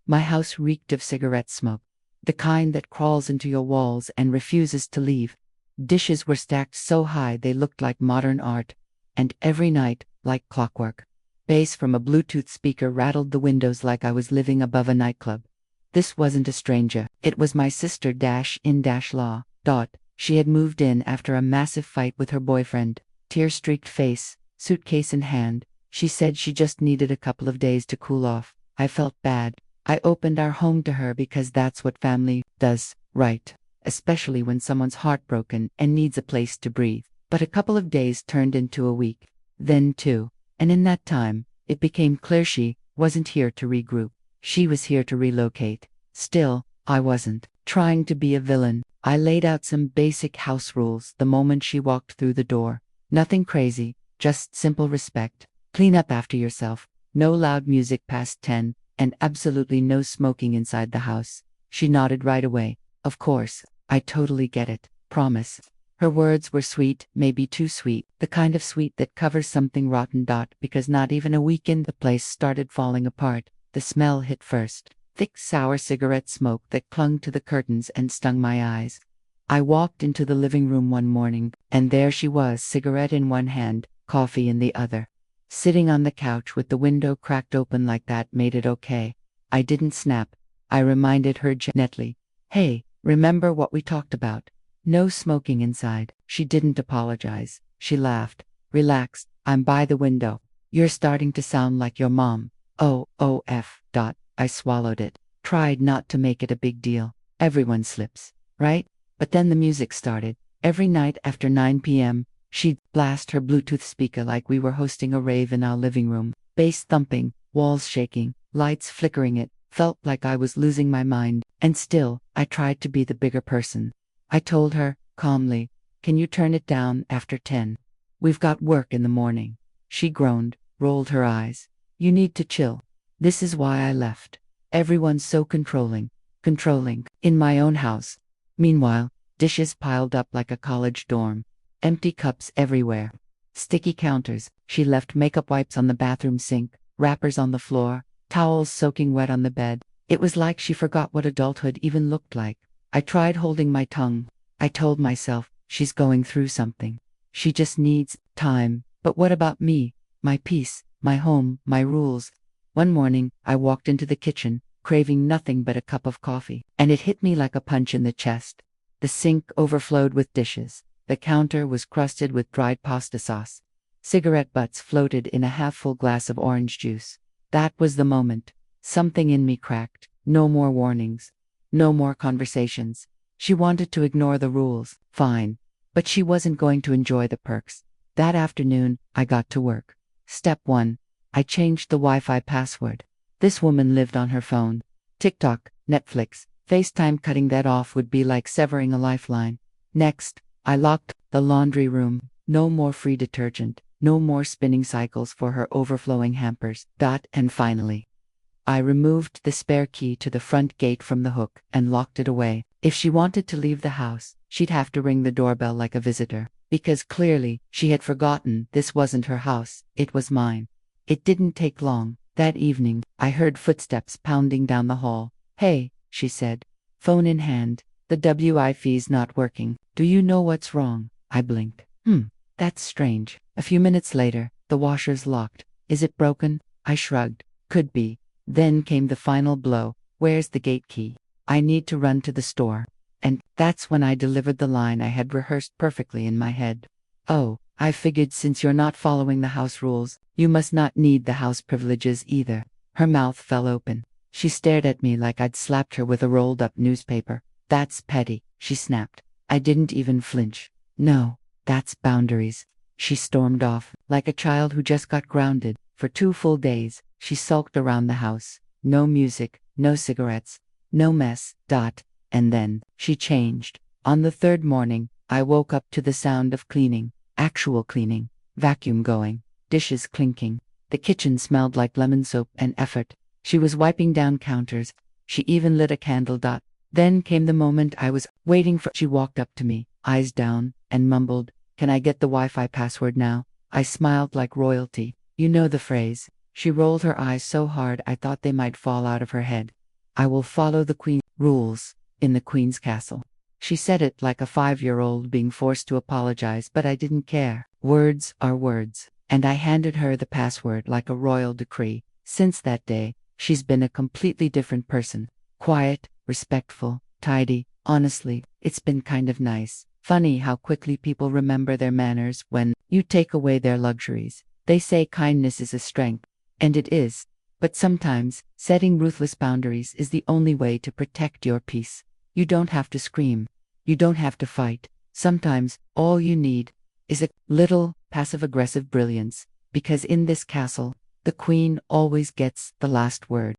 My house reeked of cigarette smoke, the kind that crawls into your walls and refuses to leave. Dishes were stacked so high they looked like modern art, and every night, like clockwork, bass from a Bluetooth speaker rattled the windows like I was living above a nightclub. This wasn't a stranger. It was my sister Law. She had moved in after a massive fight with her boyfriend. Tear-streaked face, suitcase in hand. She said she just needed a couple of days to cool off. I felt bad. I opened our home to her because that's what family does, right? Especially when someone's heartbroken and needs a place to breathe. But a couple of days turned into a week, then 2, and in that time, it became clear she wasn't here to regroup. She was here to relocate. Still, I wasn't trying to be a villain. I laid out some basic house rules the moment she walked through the door. Nothing crazy, just simple respect. Clean up after yourself, no loud music past 10, and absolutely no smoking inside the house. She nodded right away. Of course, I totally get it. Promise. Her words were sweet, maybe too sweet, the kind of sweet that covers something rotten. Because not even a week in, the place started falling apart. The smell hit first. Thick, sour cigarette smoke that clung to the curtains and stung my eyes. I walked into the living room one morning, and there she was, cigarette in one hand, coffee in the other. Sitting on the couch with the window cracked open like that made it okay. I didn't snap. I reminded her gently. Hey, remember what we talked about? No smoking inside. She didn't apologize. She laughed. Relax, I'm by the window. You're starting to sound like your mom. Oh. I swallowed it. Tried not to make it a big deal. Everyone slips, right? But then the music started. Every night after 9 p.m., she'd blast her Bluetooth speaker like we were hosting a rave in our living room. Bass thumping, walls shaking, lights flickering. It felt like I was losing my mind. And still, I tried to be the bigger person. I told her, calmly, can you turn it down after 10? We've got work in the morning. She groaned, rolled her eyes. You need to chill. This is why I left. Everyone's so controlling. In my own house. Meanwhile, dishes piled up like a college dorm. Empty cups everywhere. Sticky counters. She left makeup wipes on the bathroom sink, wrappers on the floor, towels soaking wet on the bed. It was like she forgot what adulthood even looked like. I tried holding my tongue. I told myself, she's going through something. She just needs time. But what about me? My peace, my home, my rules. One morning, I walked into the kitchen, craving nothing but a cup of coffee, and it hit me like a punch in the chest. The sink overflowed with dishes. The counter was crusted with dried pasta sauce. Cigarette butts floated in a half-full glass of orange juice. That was the moment. Something in me cracked. No more warnings. No more conversations. She wanted to ignore the rules. Fine. But she wasn't going to enjoy the perks. That afternoon, I got to work. Step 1. I changed the Wi-Fi password. This woman lived on her phone. TikTok, Netflix, FaceTime. Cutting that off would be like severing a lifeline. Next, I locked the laundry room. No more free detergent. No more spinning cycles for her overflowing hampers. And finally, I removed the spare key to the front gate from the hook and locked it away. If she wanted to leave the house, she'd have to ring the doorbell like a visitor. Because clearly, she had forgotten this wasn't her house, it was mine. It didn't take long. That evening, I heard footsteps pounding down the hall. Hey, she said. Phone in hand. The Wi-Fi's not working. Do you know what's wrong? I blinked. That's strange. A few minutes later, the washer's locked. Is it broken? I shrugged. Could be. Then came the final blow. Where's the gate key? I need to run to the store. And that's when I delivered the line I had rehearsed perfectly in my head. Oh, I figured since you're not following the house rules, you must not need the house privileges either. Her mouth fell open. She stared at me like I'd slapped her with a rolled-up newspaper. That's petty, she snapped. I didn't even flinch. No, that's boundaries. She stormed off, like a child who just got grounded. For 2 full days, she sulked around the house. No music, no cigarettes, no mess. And then, she changed. On the 3rd morning, I woke up to the sound of cleaning. Actual cleaning. Vacuum going. Dishes clinking. The kitchen smelled like lemon soap and effort. She was wiping down counters. She even lit a candle. Then came the moment I was waiting for. She walked up to me, eyes down, and mumbled, "Can I get the Wi-Fi password now?" I smiled like royalty. You know the phrase. She rolled her eyes so hard I thought they might fall out of her head. I will follow the queen rules in the queen's castle. She said it like a 5-year-old being forced to apologize, but I didn't care. Words are words. And I handed her the password like a royal decree. Since that day, she's been a completely different person. Quiet, respectful, tidy. Honestly, it's been kind of nice. Funny how quickly people remember their manners when you take away their luxuries. They say kindness is a strength, and it is. But sometimes, setting ruthless boundaries is the only way to protect your peace. You don't have to scream. You don't have to fight. Sometimes, all you need is a little passive-aggressive brilliance, because in this castle, the queen always gets the last word.